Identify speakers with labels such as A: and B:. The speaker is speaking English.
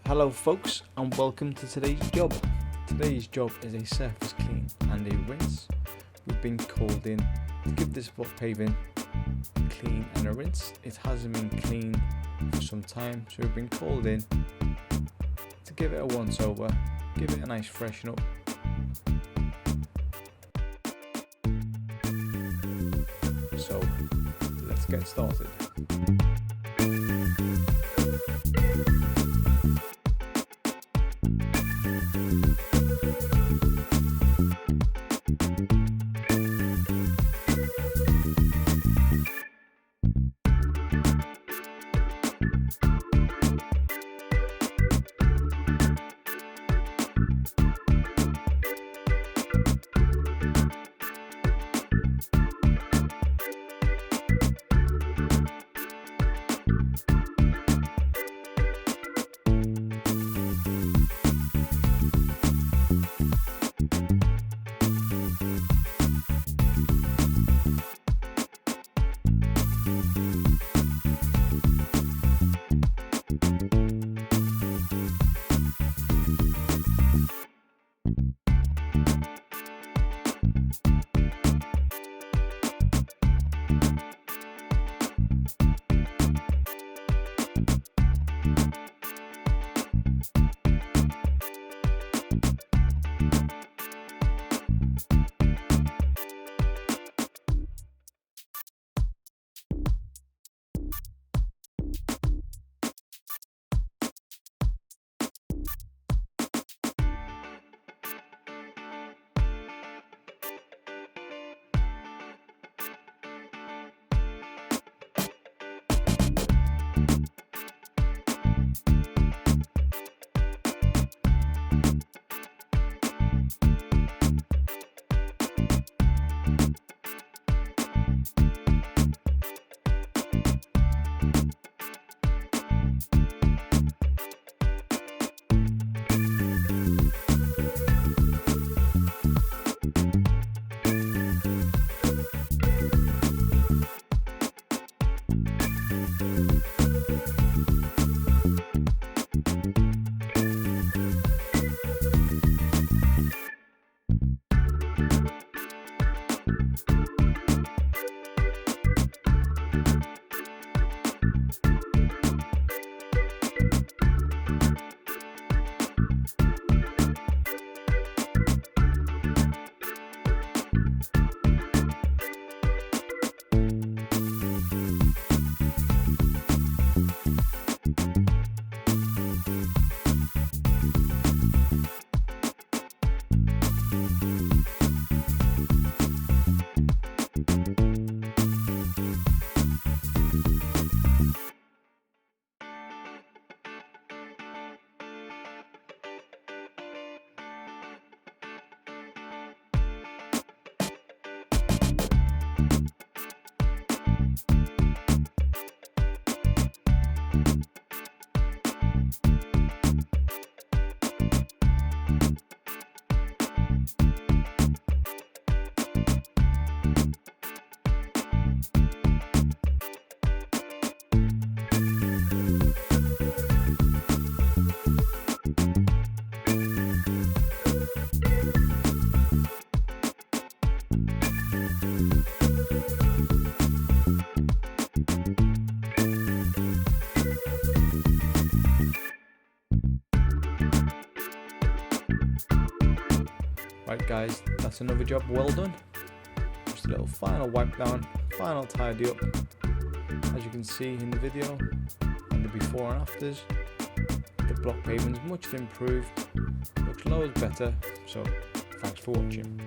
A: Hello folks, and welcome to today's job. Today's job is a surface clean and a rinse. We've been called in to give this block paving a clean and a rinse. It hasn't been cleaned for some time, so we've been called in to give it a once over, give it a nice freshen up. So let's get started. Right guys, that's another job well done. Just a little final wipe down, final tidy up. As you can see in the video and the before and afters, the block pavement is much improved, looks loads better, so thanks for watching.